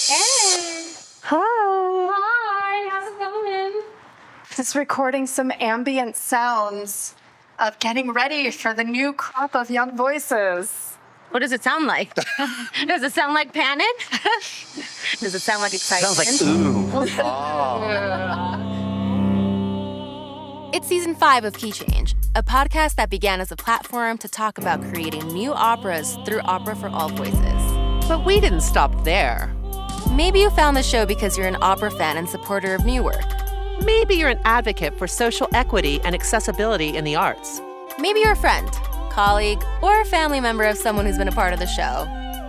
Hey. Hi. Hi, how's it going? Just recording some ambient sounds of getting ready for the new crop of young voices. What does it sound like? Does it sound like panic? Does it sound like excitement? Sounds like ooh. It's season 5 of Key Change, a podcast that began as a platform to talk about creating new operas through Opera for All Voices. But we didn't stop there. Maybe you found the show because you're an opera fan and supporter of new work. Maybe you're an advocate for social equity and accessibility in the arts. Maybe you're a friend, colleague, or a family member of someone who's been a part of the show.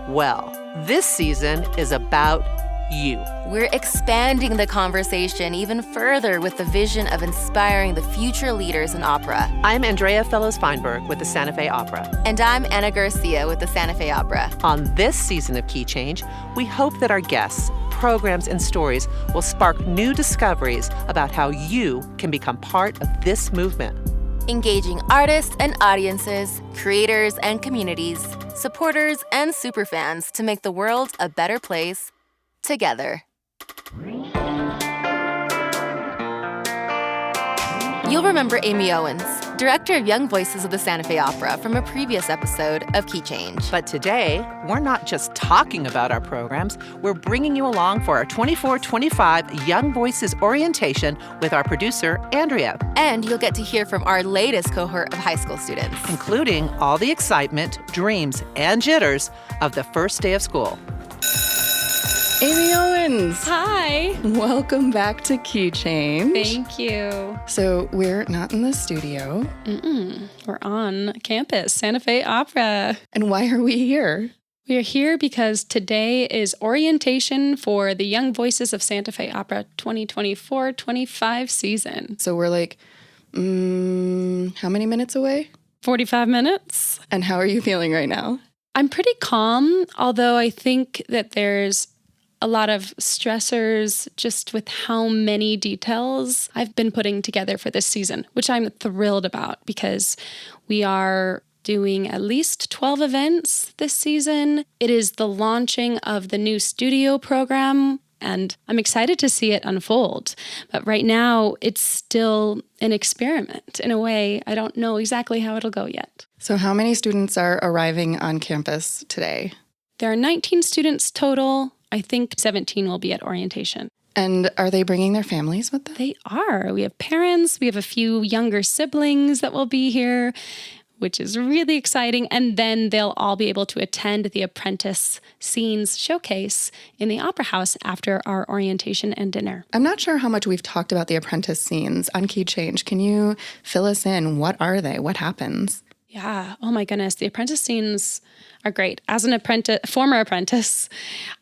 Well, this season is about you. We're expanding the conversation even further with the vision of inspiring the future leaders in opera. I'm Andrea Fineberg with the Santa Fe Opera. And I'm Anna Garcia with the Santa Fe Opera. On this season of Key Change, we hope that our guests, programs, and stories will spark new discoveries about how you can become part of this movement. Engaging artists and audiences, creators and communities, supporters and superfans to make the world a better place together. You'll remember Amy Owens, director of Young Voices of the Santa Fe Opera, from a previous episode of Key Change. But today, we're not just talking about our programs, we're bringing you along for our 24-25 Young Voices orientation with our producer, Andrea. And you'll get to hear from our latest cohort of high school students, including all the excitement, dreams, and jitters of the first day of school. Amy Owens. Hi. Welcome back to Key Change. Thank you. So we're not in the studio. We're on campus, Santa Fe Opera. And why are we here? We are here because today is orientation for the Young Voices of Santa Fe Opera 2024-25 season. So we're like, how many minutes away? 45 minutes. And how are you feeling right now? I'm pretty calm, although I think that there's a lot of stressors just with how many details I've been putting together for this season, which I'm thrilled about because we are doing at least 12 events this season. It is the launching of the new studio program, and I'm excited to see it unfold. But right now, it's still an experiment. In a way, I don't know exactly how it'll go yet. So how many students are arriving on campus today? There are 19 students total. I think 17 will be at orientation. And are they bringing their families with them? They are. We have parents. We have a few younger siblings that will be here, which is really exciting. And then they'll all be able to attend the Apprentice Scenes showcase in the Opera House after our orientation and dinner. I'm not sure how much we've talked about the Apprentice Scenes on Key Change. Can you fill us in? What are they? What happens? Yeah. Oh my goodness. The Apprentice Scenes are great. As an former apprentice,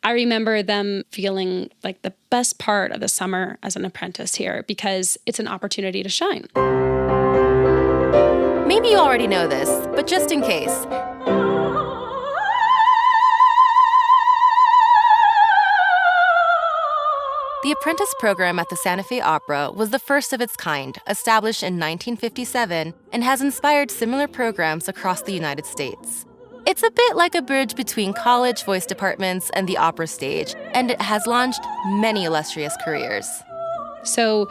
I remember them feeling like the best part of the summer as an apprentice here because it's an opportunity to shine. Maybe you already know this, but just in case. The Apprentice program at the Santa Fe Opera was the first of its kind, established in 1957, and has inspired similar programs across the United States. It's a bit like a bridge between college voice departments and the opera stage, and it has launched many illustrious careers. So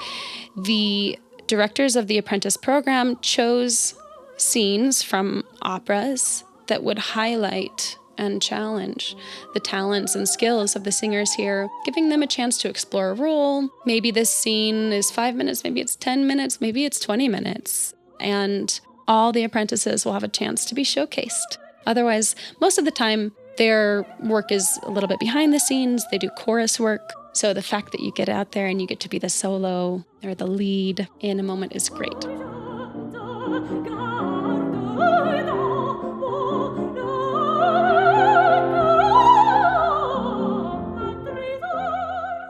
the directors of the Apprentice program chose scenes from operas that would highlight and challenge the talents and skills of the singers here, giving them a chance to explore a role. Maybe this scene is 5 minutes, maybe it's 10 minutes, maybe it's 20 minutes. And all the apprentices will have a chance to be showcased. Otherwise, most of the time, their work is a little bit behind the scenes. They do chorus work. So the fact that you get out there and you get to be the solo or the lead in a moment is great.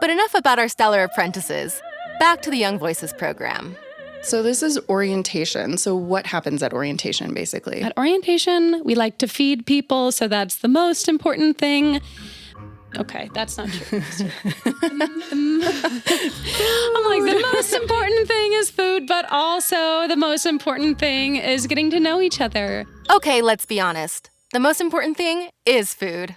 But enough about our stellar apprentices. Back to the Young Voices program. So this is orientation. So what happens at orientation, basically? At orientation, we like to feed people, so that's the most important thing. Okay, that's not true. I'm like, the most important thing is food, but also the most important thing is getting to know each other. Okay, let's be honest. The most important thing is food.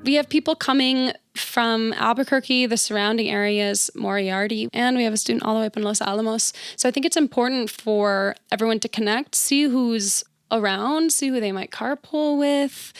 We have people coming from Albuquerque, the surrounding areas, Moriarty, and we have a student all the way up in Los Alamos. So I think it's important for everyone to connect, see who's around, see who they might carpool with,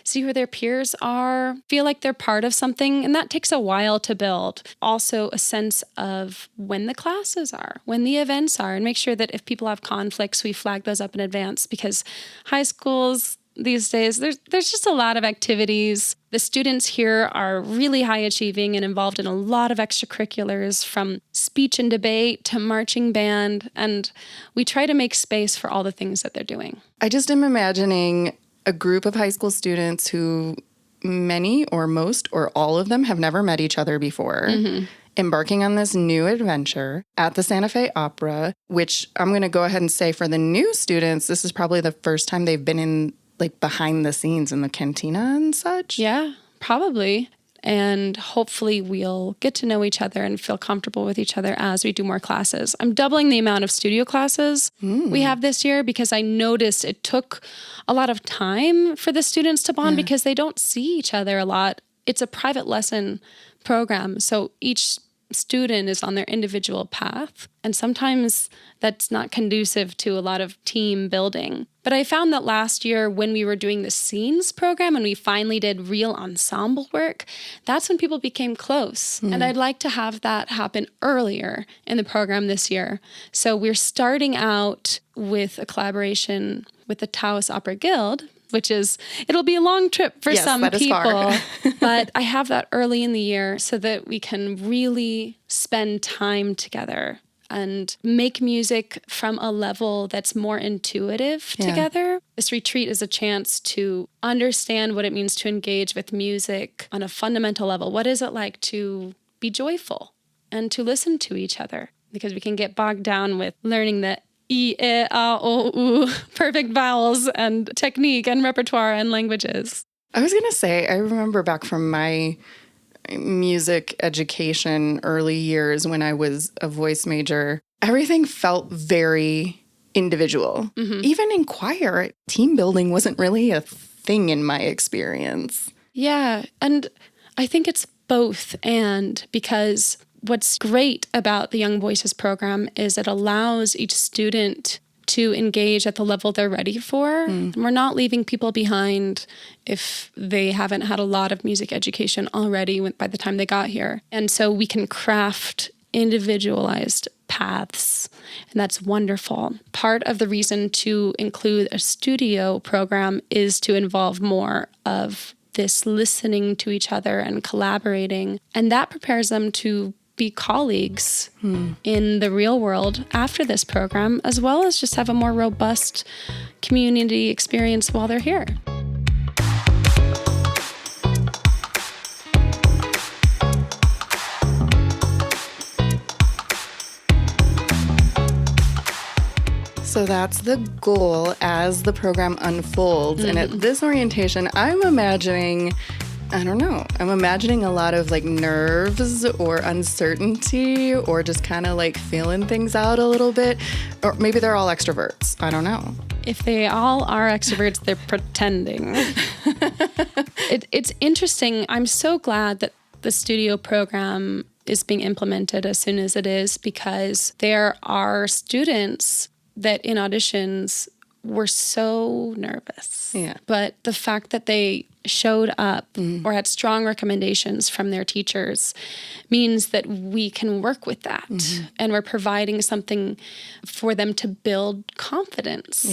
see who their peers are, feel like they're part of something. And that takes a while to build. Also a sense of when the classes are, when the events are, and make sure that if people have conflicts, we flag those up in advance, because high schools these days, there's just a lot of activities. The students here are really high achieving and involved in a lot of extracurriculars, from speech and debate to marching band. And we try to make space for all the things that they're doing. I just am imagining a group of high school students who many or most or all of them have never met each other before, embarking on this new adventure at the Santa Fe Opera, which I'm going to go ahead and say for the new students, this is probably the first time they've been in like behind the scenes in the cantina and such. Yeah, probably. And hopefully we'll get to know each other and feel comfortable with each other as we do more classes. I'm doubling the amount of studio classes we have this year, because I noticed it took a lot of time for the students to bond because they don't see each other a lot. It's a private lesson program, so each student is on their individual path. And sometimes that's not conducive to a lot of team building. But I found that last year when we were doing the scenes program and we finally did real ensemble work, that's when people became close. And I'd like to have that happen earlier in the program this year. So we're starting out with a collaboration with the Taos Opera Guild, which it'll be a long trip for some that is people, far. but I have that early in the year so that we can really spend time together and make music from a level that's more intuitive together. This retreat is a chance to understand what it means to engage with music on a fundamental level. What is it like to be joyful and to listen to each other? Because we can get bogged down with learning the E, E, A, O, U, perfect vowels and technique and repertoire and languages. I was going to say, I remember back from my music education early years when I was a voice major, everything felt very individual. Even in choir, team building wasn't really a thing in my experience. Yeah, and I think it's both and, because what's great about the Young Voices program is it allows each student to engage at the level they're ready for. And we're not leaving people behind if they haven't had a lot of music education already by the time they got here. And so we can craft individualized paths, and that's wonderful. Part of the reason to include a studio program is to involve more of this listening to each other and collaborating, and that prepares them to be colleagues in the real world after this program, as well as just have a more robust community experience while they're here. So that's the goal as the program unfolds. And at this orientation, I'm imagining a lot of like nerves or uncertainty or just kind of like feeling things out a little bit. Or maybe they're all extroverts. I don't know. If they all are extroverts, they're pretending. It's interesting. I'm so glad that the studio program is being implemented as soon as it is, because there are students that in auditions were so nervous. Yeah. But the fact that they showed up or had strong recommendations from their teachers means that we can work with that. And we're providing something for them to build confidence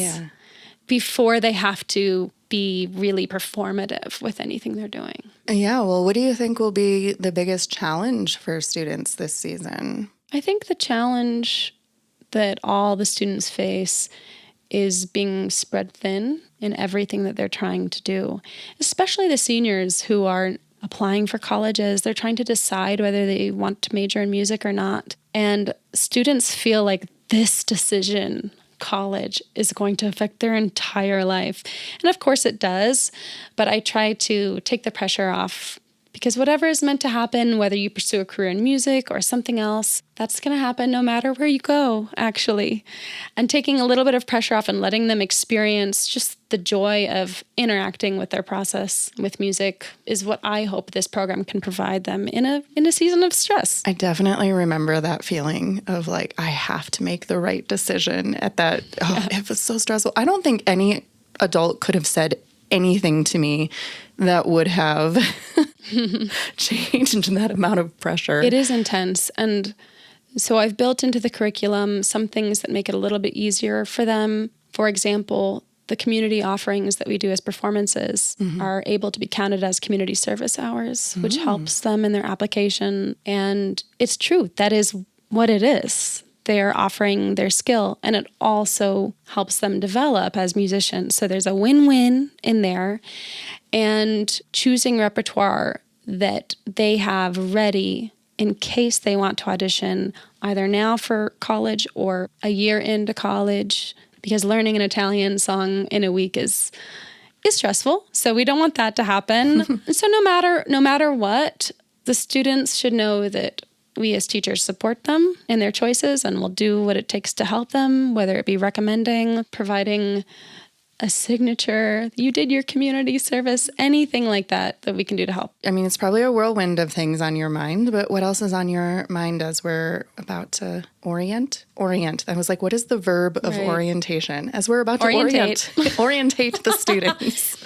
before they have to be really performative with anything they're doing. Yeah, well, what do you think will be the biggest challenge for students this season? I think the challenge that all the students face is being spread thin in everything that they're trying to do, especially the seniors who are applying for colleges. They're trying to decide whether they want to major in music or not. And students feel like this decision, college, is going to affect their entire life. And of course it does, but I try to take the pressure off Because whatever is meant to happen, whether you pursue a career in music or something else, that's going to happen no matter where you go, actually. And taking a little bit of pressure off and letting them experience just the joy of interacting with their process with music is what I hope this program can provide them in a season of stress. I definitely remember that feeling of like, I have to make the right decision at that. Oh, it was so stressful. I don't think any adult could have said anything to me that would have changed that amount of pressure. It is intense. And so I've built into the curriculum some things that make it a little bit easier for them. For example, the community offerings that we do as performances are able to be counted as community service hours, which helps them in their application. And it's true. That is what it is. They're offering their skill, and it also helps them develop as musicians. So there's a win-win in there. And choosing repertoire that they have ready in case they want to audition either now for college or a year into college, because learning an Italian song in a week is stressful. So we don't want that to happen. So no matter what, the students should know that we as teachers support them in their choices and will do what it takes to help them, whether it be recommending, providing a signature, you did your community service, anything like that we can do to help. I mean, it's probably a whirlwind of things on your mind, but what else is on your mind as we're about to orient? Orient. I was like, what is the verb of orientation? As we're about to orientate the students.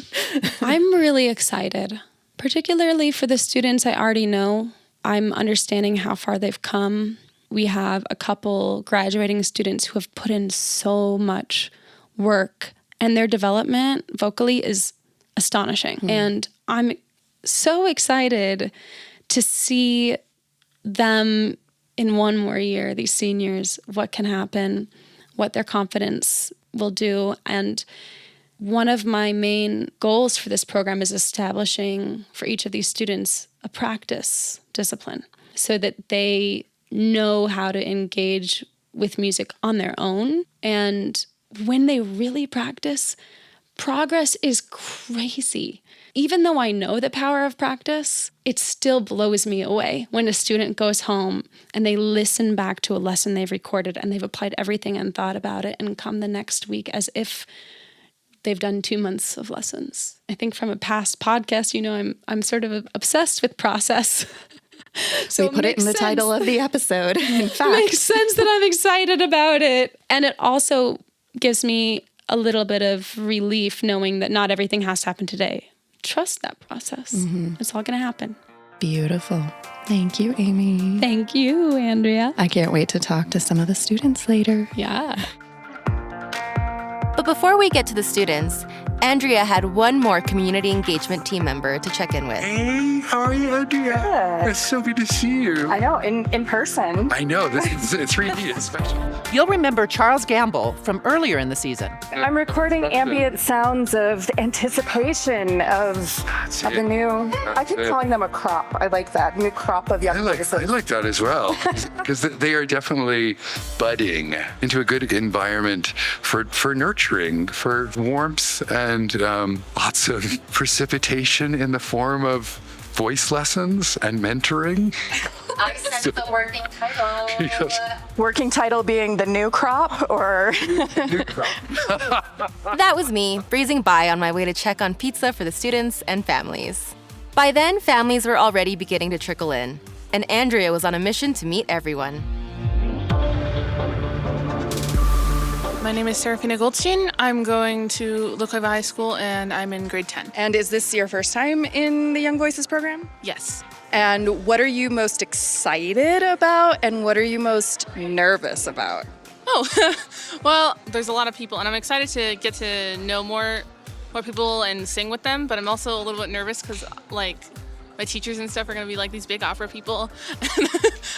I'm really excited, particularly for the students I already know. I'm understanding how far they've come. We have a couple graduating students who have put in so much work, and their development vocally is astonishing. And I'm so excited to see them in one more year, these seniors, what can happen, what their confidence will do. And one of my main goals for this program is establishing for each of these students a practice discipline so that they know how to engage with music on their own. And when they really practice, progress is crazy. Even though I know the power of practice, it still blows me away when a student goes home and they listen back to a lesson they've recorded and they've applied everything and thought about it and come the next week as if they've done 2 months of lessons. I think from a past podcast, I'm sort of obsessed with process. So we put it in the title of the episode. In fact, it makes sense that I'm excited about it. And it also gives me a little bit of relief knowing that not everything has to happen today. Trust that process. It's all going to happen. Beautiful. Thank you, Amy. Thank you, Andrea. I can't wait to talk to some of the students later. Yeah. But before we get to the students, Andrea had one more community engagement team member to check in with. Hey, how are you, Andrea? It's so good to see you. I know, in person. I know, it's 3D, it's special. You'll remember Charles Gamble from earlier in the season. I'm recording ambient sounds of anticipation of the new. I keep calling them a crop. I like that new crop of young voices. I like that as well, because they are definitely budding into a good environment for nurturing, for warmth, and lots of precipitation in the form of voice lessons and mentoring. I sense the working title. Yes. Working title being the new crop, or New crop. That was me, breezing by on my way to check on pizza for the students and families. By then, families were already beginning to trickle in, and Andrea was on a mission to meet everyone. My name is Serafina Goldstein. I'm going to La Cueva High School, and I'm in grade 10. And is this your first time in the Young Voices program? Yes. And what are you most excited about, and what are you most nervous about? Oh, well, there's a lot of people, and I'm excited to get to know more people and sing with them, but I'm also a little bit nervous because, my teachers and stuff are going to be these big opera people.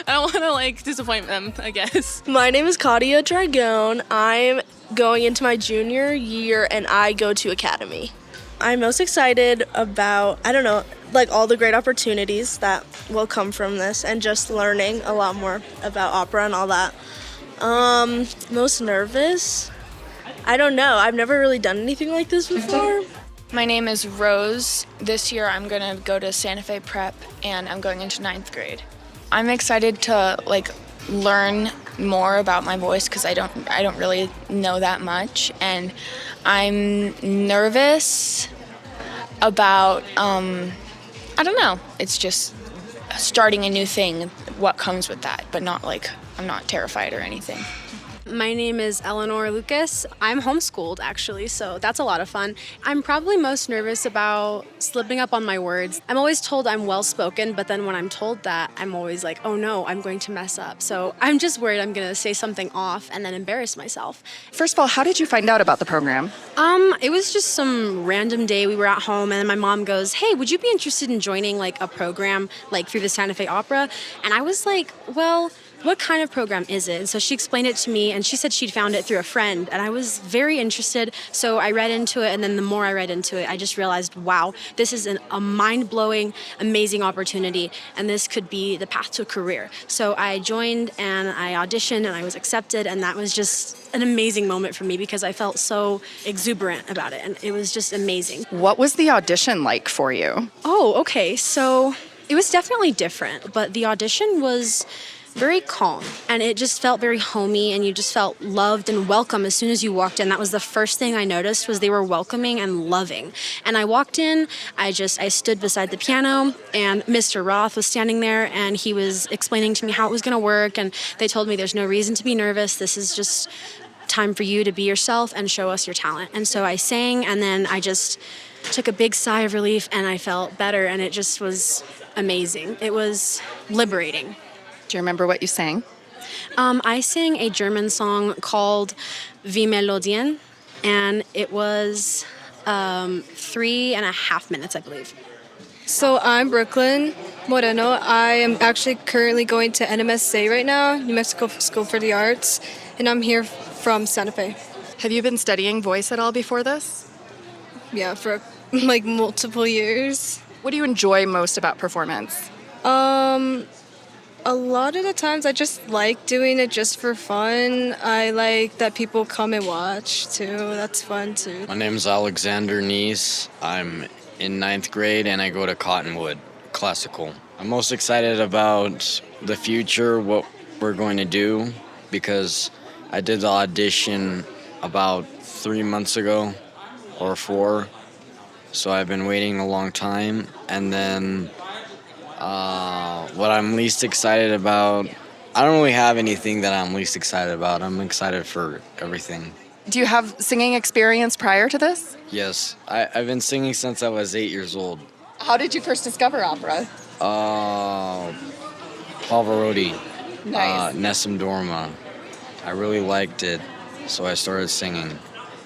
I don't want to disappoint them, I guess. My name is Claudia Dragone. I'm going into my junior year and I go to Academy. I'm most excited about, all the great opportunities that will come from this and just learning a lot more about opera and all that. Most nervous? I don't know. I've never really done anything like this before. My name is Rose. This year I'm going to go to Santa Fe Prep and I'm going into 9th grade. I'm excited to learn more about my voice because I don't really know that much, and I'm nervous about I don't know. It's just starting a new thing, what comes with that, but not I'm not terrified or anything. My name is Eleanor Lucas. I'm homeschooled, actually, so that's a lot of fun. I'm probably most nervous about slipping up on my words. I'm always told I'm well-spoken, but then when I'm told that, I'm always like, oh no, I'm going to mess up. So I'm just worried I'm going to say something off and then embarrass myself. First of all, how did you find out about the program? It was just some random day we were at home, and my mom goes, hey, would you be interested in joining a program through the Santa Fe Opera? And I was like, well, what kind of program is it? And so she explained it to me, and she said she'd found it through a friend, and I was very interested. So I read into it, and then the more I read into it, I just realized, wow, this is a mind-blowing, amazing opportunity, and this could be the path to a career. So I joined, and I auditioned, and I was accepted, and that was just an amazing moment for me because I felt so exuberant about it, and it was just amazing. What was the audition like for you? Oh, okay. So it was definitely different, but the audition was very calm, and it just felt very homey, and you just felt loved and welcome as soon as you walked in. That was the first thing I noticed, was they were welcoming and loving. And I walked in, I stood beside the piano, and Mr. Roth was standing there, and he was explaining to me how it was going to work, and they told me there's no reason to be nervous. This is just time for you to be yourself and show us your talent. And so I sang, and then I just took a big sigh of relief, and I felt better, and it just was amazing. It was liberating. Do you remember what you sang? I sang a German song called Wie Melodien, and it was 3.5 minutes, I believe. So I'm Brooklyn Moreno. I am actually currently going to NMSA right now, New Mexico School for the Arts, and I'm here from Santa Fe. Have you been studying voice at all before this? Yeah, for multiple years. What do you enjoy most about performance? A lot of the times I just like doing it just for fun. I like that people come and watch too. That's fun too. My name's Alexander Neese. I'm in 9th grade and I go to Cottonwood Classical. I'm most excited about the future, what we're going to do, because I did the audition about 3 months ago or 4. So I've been waiting a long time. And then what I'm least excited about, I don't really have anything that I'm least excited about. I'm excited for everything. Do you have singing experience prior to this? Yes, I've been singing since I was 8 years old. How did you first discover opera? Pavarotti, Nice. Nessun Dorma. I really liked it, so I started singing.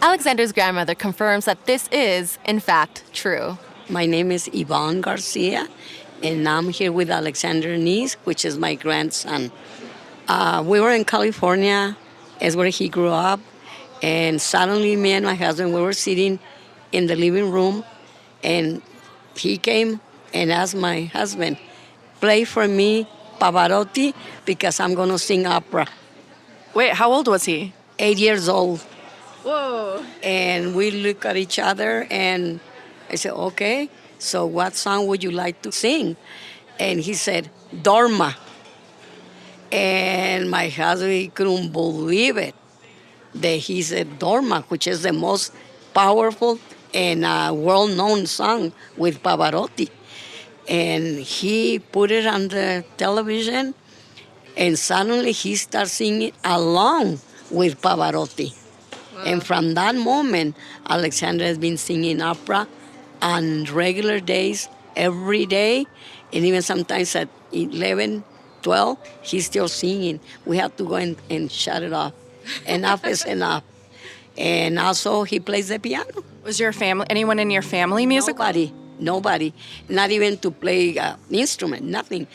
Alexander's grandmother confirms that this is, in fact, true. My name is Yvonne Garcia, and I'm here with Alexander Neese, which is my grandson. We were in California, is where he grew up, and suddenly me and my husband, we were sitting in the living room, and he came and asked my husband, play for me Pavarotti because I'm going to sing opera. Wait, how old was he? 8 years old. Whoa. And we look at each other, and I said, okay, so what song would you like to sing? And he said, Dorma. And my husband, he couldn't believe it, that he said Dorma, which is the most powerful and world-known song with Pavarotti. And he put it on the television, and suddenly he started singing along with Pavarotti. Wow. And from that moment, Alexander has been singing opera on regular days, every day, and even sometimes at 11, 12, he's still singing. We have to go and shut it off. Enough is enough. And also, he plays the piano. Was your family, anyone in your family musical? Nobody. Not even to play instrument, nothing.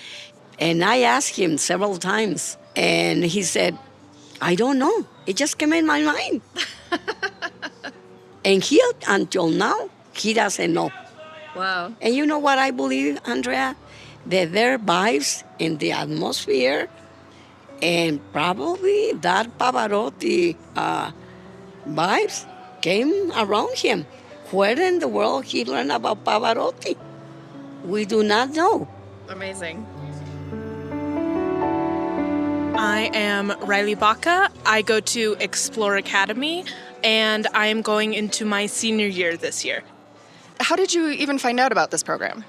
And I asked him several times, and he said, I don't know. It just came in my mind. And he, until now, he doesn't know. Wow. And you know what I believe, Andrea? That there are vibes in the atmosphere, and probably that Pavarotti vibes came around him where in the world he learned about Pavarotti? We do not know. Amazing. I am Riley Baca. I go to Explore Academy, and I am going into my senior year this year. How did you even find out about this program?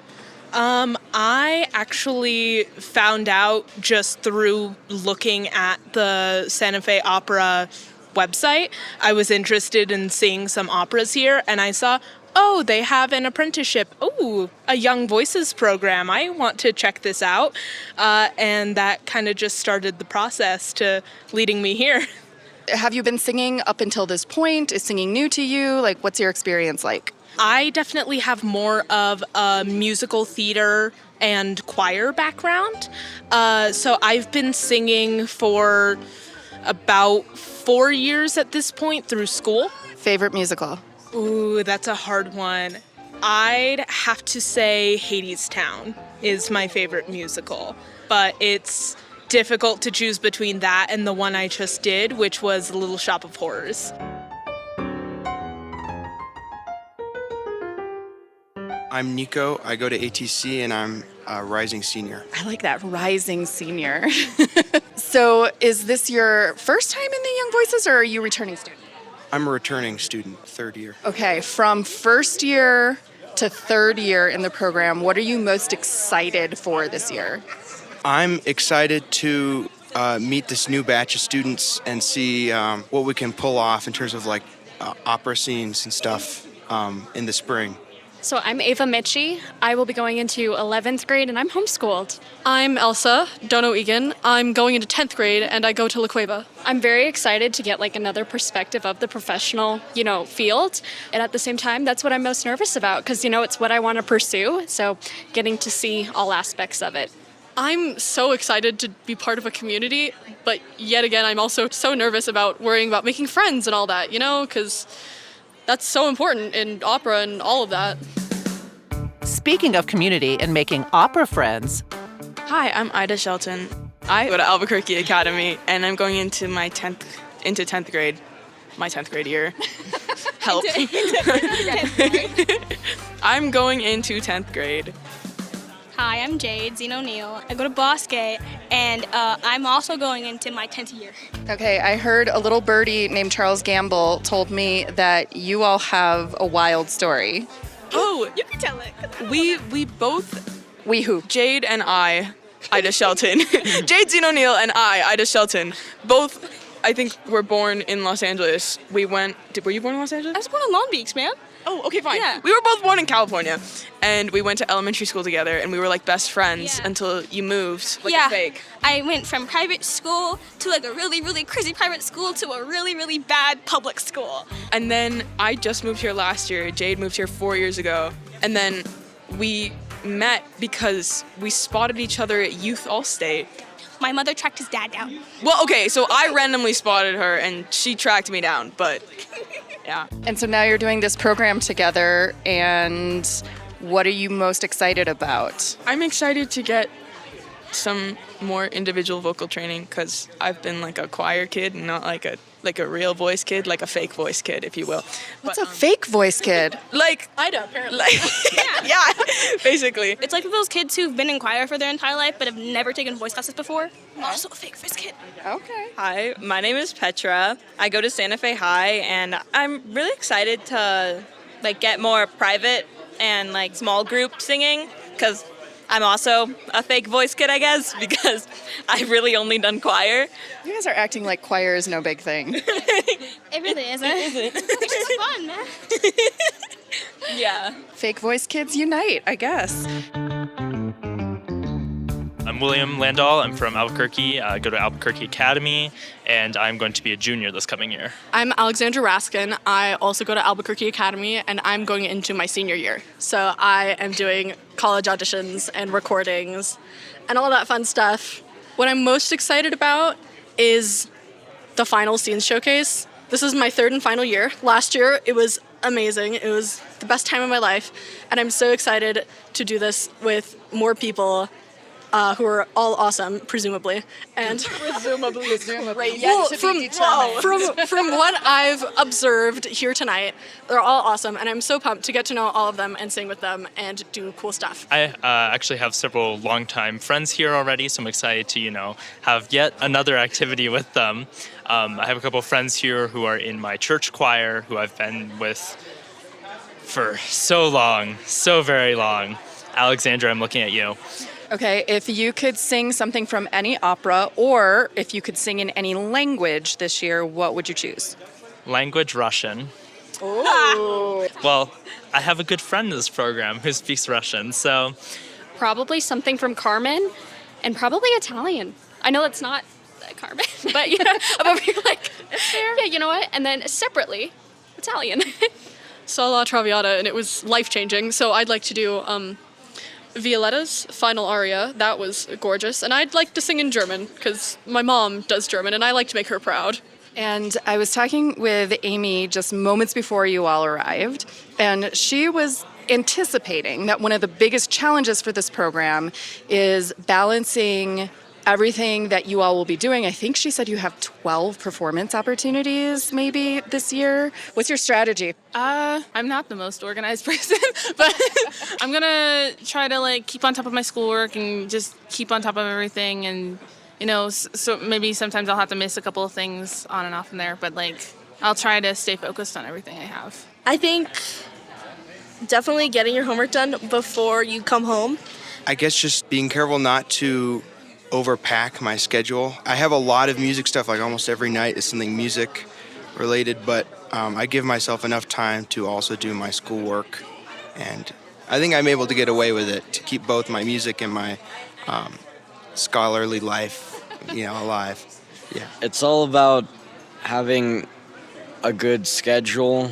I actually found out just through looking at the Santa Fe Opera website. I was interested in seeing some operas here, and I saw, oh, they have an apprenticeship. Oh, a Young Voices program. I want to check this out. And that kind of just started the process to leading me here. Have you been singing up until this point? Is singing new to you? Like, what's your experience like? I definitely have more of a musical theater and choir background. So I've been singing for about 4 years at this point through school. Favorite musical? Ooh, that's a hard one. I'd have to say Hadestown is my favorite musical, but it's difficult to choose between that and the one I just did, which was Little Shop of Horrors. I'm Nico. I go to ATC and I'm a rising senior. I like that, rising senior. So is this your first time in the Young Voices, or are you a returning student? I'm a returning student, third year. Okay, from first year to third year in the program, what are you most excited for this year? I'm excited to meet this new batch of students and see what we can pull off in terms of like opera scenes and stuff in the spring. So I'm Ava Mitchie. I will be going into 11th grade and I'm homeschooled. I'm Elsa Dono Egan. I'm going into 10th grade and I go to La Cueva. I'm very excited to get like another perspective of the professional, field. And at the same time, that's what I'm most nervous about because, it's what I want to pursue. So getting to see all aspects of it. I'm so excited to be part of a community, but yet again, I'm also so nervous about worrying about making friends and all that, because that's so important in opera and all of that. Speaking of community and making opera friends. Hi, I'm Ida Shelton. I go to Albuquerque Academy, and I'm going into my 10th grade. My 10th grade year. Help. I'm going into 10th grade. Hi, I'm Jade Zeno O'Neill. I go to Bosque, and I'm also going into my 10th year. Okay, I heard a little birdie named Charles Gamble told me that you all have a wild story. Oh, you can tell it. We both... We who? Jade and I, Ida Shelton. Jade Zeno O'Neill and I, Ida Shelton. Both, I think, were born in Los Angeles. Were you born in Los Angeles? I was born in Long Beach, man. Oh, okay, fine. Yeah. We were both born in California, and we went to elementary school together, and we were like best friends until you moved, like a fake. I went from private school to like a really, really crazy private school to a really, really bad public school. And then I just moved here last year. Jade moved here 4 years ago, and then we met because we spotted each other at Youth All-State. My mother tracked his dad down. Well, okay, so I randomly spotted her, and she tracked me down, but... Yeah. And so now you're doing this program together, and what are you most excited about? I'm excited to get some more individual vocal training because I've been like a choir kid and not like a real voice kid, like a fake voice kid, if you will. What's a fake voice kid? Like Ida, apparently. Yeah, basically. It's like those kids who've been in choir for their entire life but have never taken voice classes before. I'm also a fake voice kid. Okay. Hi, my name is Petra. I go to Santa Fe High, and I'm really excited to get more private and small group singing because I'm also a fake voice kid, I guess, because I've really only done choir. You guys are acting like choir is no big thing. It really isn't. It's just fun, man. Yeah. Fake voice kids unite, I guess. I'm William Landahl. I'm from Albuquerque. I go to Albuquerque Academy, and I'm going to be a junior this coming year. I'm Alexandra Raskin. I also go to Albuquerque Academy, and I'm going into my senior year. So I am doing college auditions and recordings and all that fun stuff. What I'm most excited about is the final scenes showcase. This is my third and final year. Last year, it was amazing. It was the best time of my life, and I'm so excited to do this with more people who are all awesome, presumably. And Presumably. well, from what I've observed here tonight, they're all awesome, and I'm so pumped to get to know all of them and sing with them and do cool stuff. I actually have several longtime friends here already, so I'm excited to, have yet another activity with them. I have a couple of friends here who are in my church choir, who I've been with for so long, so very long. Alexandra, I'm looking at you. Okay, if you could sing something from any opera, or if you could sing in any language this year, what would you choose? Language Russian. Oh. Well, I have a good friend in this program who speaks Russian, so... Probably something from Carmen, and probably Italian. I know it's not Carmen, but I'm over here like, yeah, you know what? And then separately, Italian. Saw La Traviata, and it was life-changing, so I'd like to do Violetta's final aria. That was gorgeous. And I'd like to sing in German, because my mom does German, and I like to make her proud. And I was talking with Amy just moments before you all arrived, and she was anticipating that one of the biggest challenges for this program is balancing everything that you all will be doing. I think she said you have 12 performance opportunities maybe this year. What's your strategy? I'm not the most organized person, but I'm gonna try to keep on top of my schoolwork and just keep on top of everything. And so maybe sometimes I'll have to miss a couple of things on and off in there, but I'll try to stay focused on everything I have. I think definitely getting your homework done before you come home. I guess just being careful not to overpack my schedule. I have a lot of music stuff, almost every night is something music related, but I give myself enough time to also do my schoolwork, and I think I'm able to get away with it, to keep both my music and my scholarly life, alive. Yeah. It's all about having a good schedule,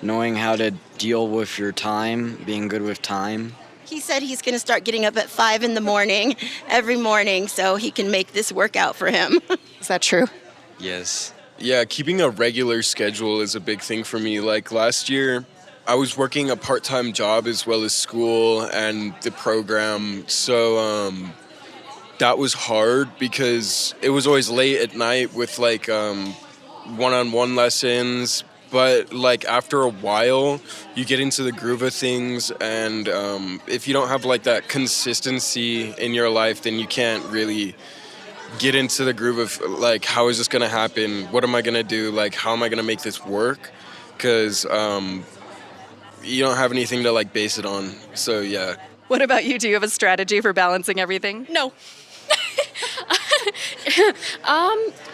knowing how to deal with your time, being good with time. He said he's going to start getting up at 5 in the morning every morning so he can make this work out for him. Is that true? Yes. Yeah, keeping a regular schedule is a big thing for me. Last year, I was working a part-time job as well as school and the program, so that was hard because it was always late at night with one-on-one lessons. But after a while, you get into the groove of things, and if you don't have that consistency in your life, then you can't really get into the groove of how is this gonna happen? What am I gonna do? How am I gonna make this work? Because you don't have anything to base it on. So yeah. What about you? Do you have a strategy for balancing everything? No.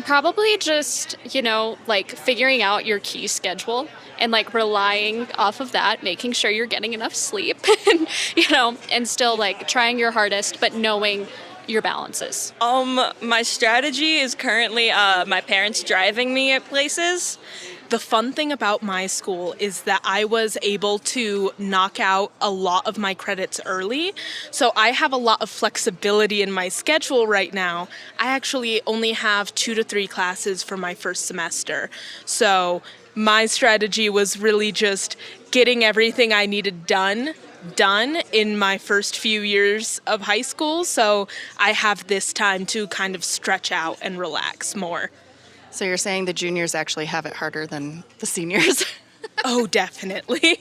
Probably just, figuring out your key schedule and relying off of that, making sure you're getting enough sleep, and, and still trying your hardest, but knowing your balances. My strategy is currently my parents driving me at places. The fun thing about my school is that I was able to knock out a lot of my credits early. So I have a lot of flexibility in my schedule right now. I actually only have 2 to 3 classes for my first semester. So my strategy was really just getting everything I needed done in my first few years of high school. So I have this time to kind of stretch out and relax more. So you're saying the juniors actually have it harder than the seniors? Oh, definitely.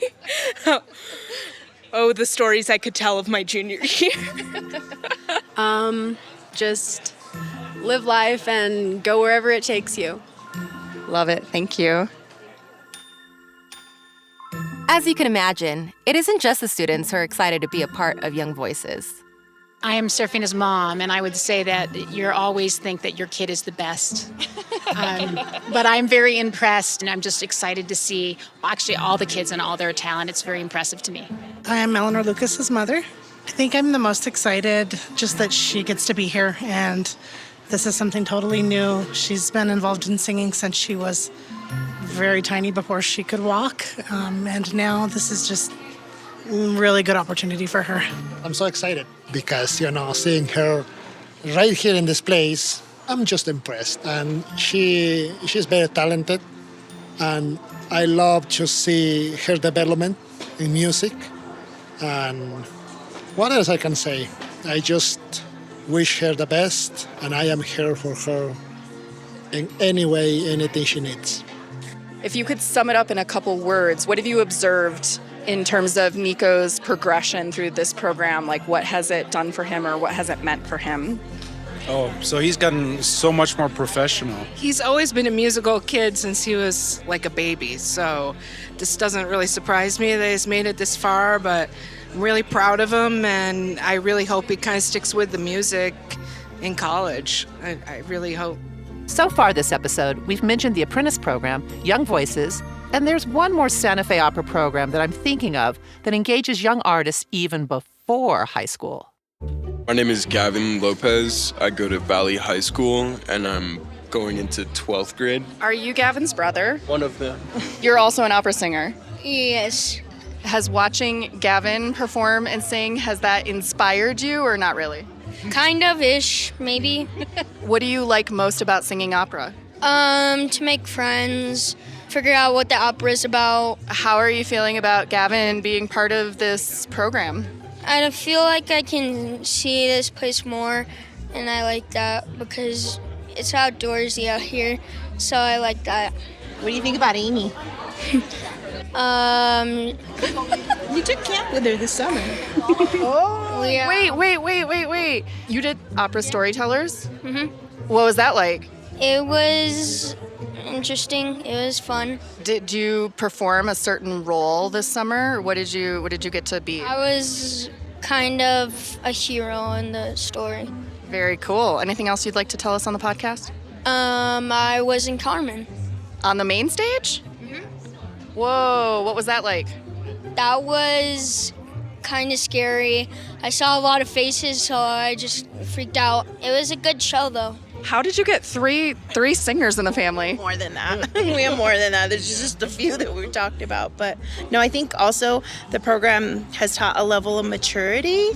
Oh, the stories I could tell of my junior year. Just live life and go wherever it takes you. Love it. Thank you. As you can imagine, it isn't just the students who are excited to be a part of Young Voices. I am Serafina's mom, and I would say that you always think that your kid is the best. But I'm very impressed, and I'm just excited to see actually all the kids and all their talent. It's very impressive to me. I am Eleanor Lucas's mother. I think I'm the most excited just that she gets to be here, and this is something totally new. She's been involved in singing since she was very tiny, before she could walk, and now this is just really good opportunity for her. I'm so excited because, seeing her right here in this place, I'm just impressed. And she's very talented, and I love to see her development in music. And what else I can say? I just wish her the best, and I am here for her in any way, anything she needs. If you could sum it up in a couple words, what have you observed in terms of Nico's progression through this program? Like, what has it done for him or what has it meant for him? Oh, so he's gotten so much more professional. He's always been a musical kid since he was like a baby, so this doesn't really surprise me that he's made it this far, but I'm really proud of him, and I really hope he kind of sticks with the music in college. I really hope. So far this episode, we've mentioned the Apprentice program, Young Voices, and there's one more Santa Fe Opera program that I'm thinking of that engages young artists even before high school. My name is Gavin Lopez. I go to Valley High School, and I'm going into 12th grade. Are you Gavin's brother? One of them. You're also an opera singer. Yes. Has watching Gavin perform and sing, has that inspired you or not really? Kind of ish, maybe. What do you like most about singing opera? To make friends, figure out what the opera is about. How are you feeling about Gavin being part of this program? I feel like I can see this place more, and I like that because it's outdoorsy out here, so I like that. What do you think about Amy? You took camp with her this summer. Oh, yeah. Wait. You did opera storytellers? Mm-hmm. What was that like? It was interesting. It was fun. Did you perform a certain role this summer? What did you get to be? I was kind of a hero in the story. Very cool. Anything else you'd like to tell us on the podcast? I was in Carmen. On the main stage? Mm-hmm. Whoa, what was that like? That was kind of scary. I saw a lot of faces, so I just freaked out. It was a good show, though. How did you get three singers in the family? More than that. We have more than that. There's just a few that we talked about. But no, I think also the program has taught a level of maturity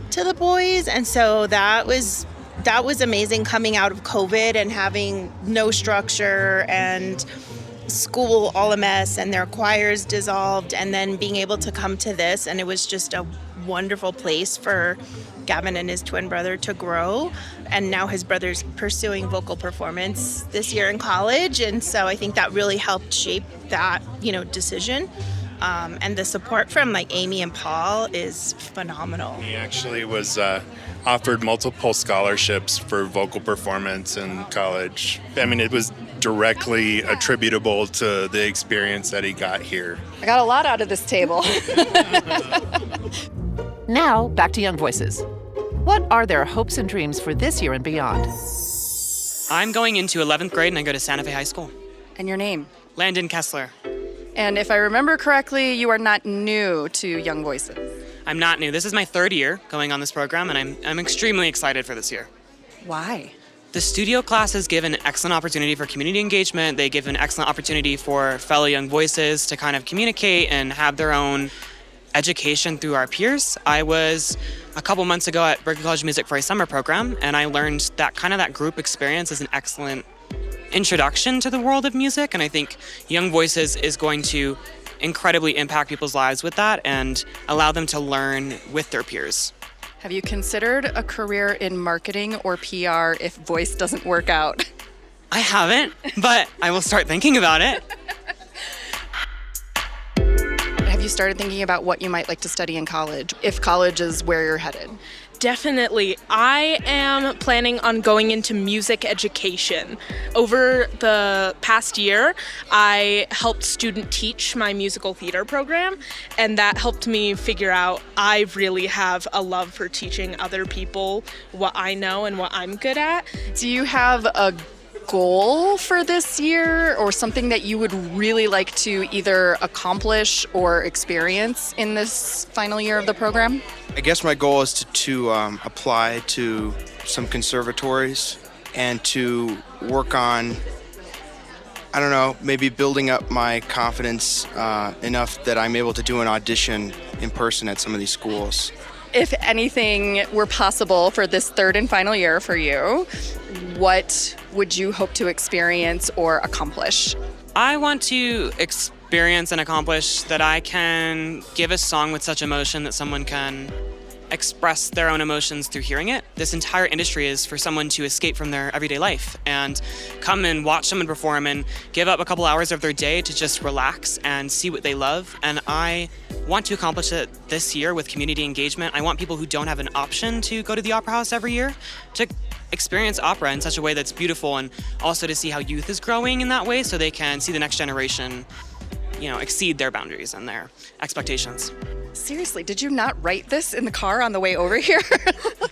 to the boys. And so that was amazing coming out of COVID and having no structure and school all a mess and their choirs dissolved, and then being able to come to this, and it was just a wonderful place for Gavin and his twin brother to grow. And now his brother's pursuing vocal performance this year in college, and so I think that really helped shape that, decision. And the support from like Amy and Paul is phenomenal. He actually was offered multiple scholarships for vocal performance in college. I mean, it was directly attributable to the experience that he got here. I got a lot out of this table. Now, back to Young Voices. What are their hopes and dreams for this year and beyond? I'm going into 11th grade and I go to Santa Fe High School. And your name? Landon Kessler. And if I remember correctly, you are not new to Young Voices. I'm not new. This is my third year going on this program, and I'm extremely excited for this year. Why? The studio classes give an excellent opportunity for community engagement. They give an excellent opportunity for fellow young voices to kind of communicate and have their own education through our peers. I was a couple months ago at Berkeley College of Music for a summer program, and I learned that that group experience is an excellent introduction to the world of music, and I think Young Voices is going to incredibly impact people's lives with that and allow them to learn with their peers. Have you considered a career in marketing or PR if voice doesn't work out? I haven't, but I will start thinking about it. Have you started thinking about what you might like to study in college, if college is where you're headed? Definitely. I am planning on going into music education. Over the past year, I helped student teach my musical theater program, and that helped me figure out I really have a love for teaching other people what I know and what I'm good at. Do you have a goal for this year or something that you would really like to either accomplish or experience in this final year of the program? I guess my goal is to apply to some conservatories and to work on, maybe building up my confidence enough that I'm able to do an audition in person at some of these schools. If anything were possible for this third and final year for you, what would you hope to experience or accomplish? I want to experience and accomplish that I can give a song with such emotion that someone can express their own emotions through hearing it. This entire industry is for someone to escape from their everyday life and come and watch someone perform and give up a couple hours of their day to just relax and see what they love. And I want to accomplish it this year with community engagement. I want people who don't have an option to go to the Opera House every year to experience opera in such a way that's beautiful, and also to see how youth is growing in that way so they can see the next generation, exceed their boundaries and their expectations. Seriously, did you not write this in the car on the way over here?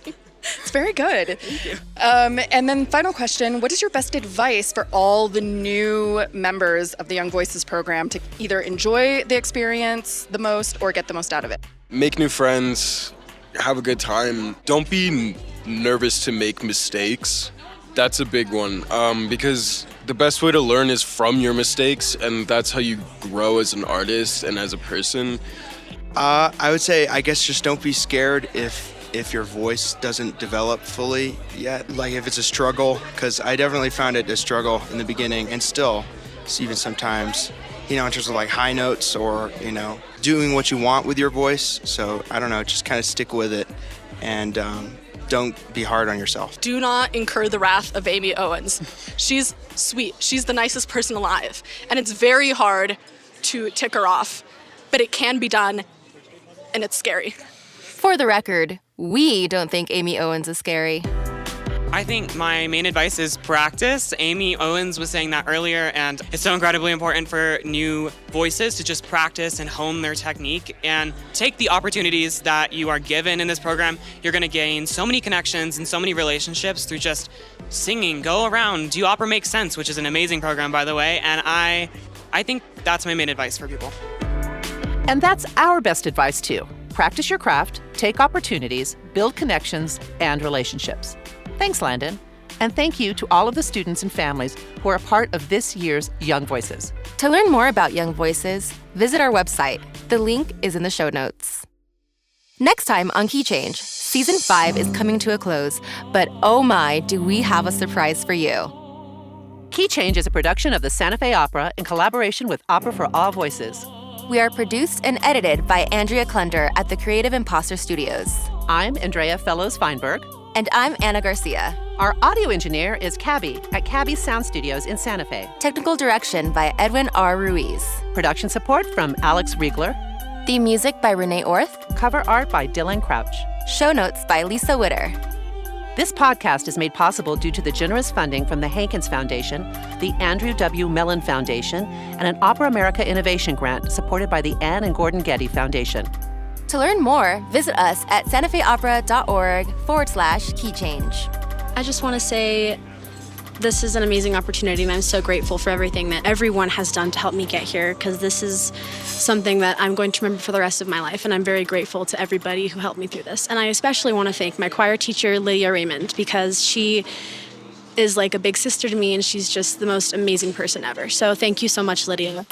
It's very good. Thank you. And then final question, what is your best advice for all the new members of the Young Voices program to either enjoy the experience the most or get the most out of it? Make new friends, have a good time. Don't be nervous to make mistakes. That's a big one, because the best way to learn is from your mistakes, and that's how you grow as an artist and as a person. I would say, I guess, just don't be scared if your voice doesn't develop fully yet. Like if it's a struggle, because I definitely found it a struggle in the beginning, and still, even sometimes, in terms of like high notes or, doing what you want with your voice. So I don't know, just kind of stick with it, and don't be hard on yourself. Do not incur the wrath of Amy Owens. She's sweet. She's the nicest person alive. And it's very hard to tick her off, but it can be done, and it's scary. For the record, we don't think Amy Owens is scary. I think my main advice is practice. Amy Owens was saying that earlier, and it's so incredibly important for new voices to just practice and hone their technique and take the opportunities that you are given in this program. You're gonna gain so many connections and so many relationships through just singing, go around, do Opera Makes Sense, which is an amazing program, by the way, and I think that's my main advice for people. And that's our best advice too. Practice your craft, take opportunities, build connections and relationships. Thanks, Landon. And thank you to all of the students and families who are a part of this year's Young Voices. To learn more about Young Voices, visit our website. The link is in the show notes. Next time on Key Change, Season 5 is coming to a close, but oh my, do we have a surprise for you. Key Change is a production of the Santa Fe Opera in collaboration with Opera for All Voices. We are produced and edited by Andrea Klunder at the Creative Imposter Studios. I'm Andrea Fellows-Feinberg. And I'm Anna Garcia. Our audio engineer is Cabby at Cabby's Sound Studios in Santa Fe. Technical direction by Edwin R. Ruiz. Production support from Alex Riegler. Theme music by Renee Orth. Cover art by Dylan Crouch. Show notes by Lisa Witter. This podcast is made possible due to the generous funding from the Hankins Foundation, the Andrew W. Mellon Foundation, and an Opera America Innovation Grant supported by the Anne and Gordon Getty Foundation. To learn more, visit us at santafeopera.org/keychange. I just want to say this is an amazing opportunity, and I'm so grateful for everything that everyone has done to help me get here, because this is something that I'm going to remember for the rest of my life, and I'm very grateful to everybody who helped me through this. And I especially want to thank my choir teacher, Lydia Raymond, because she is like a big sister to me, and she's just the most amazing person ever. So thank you so much, Lydia.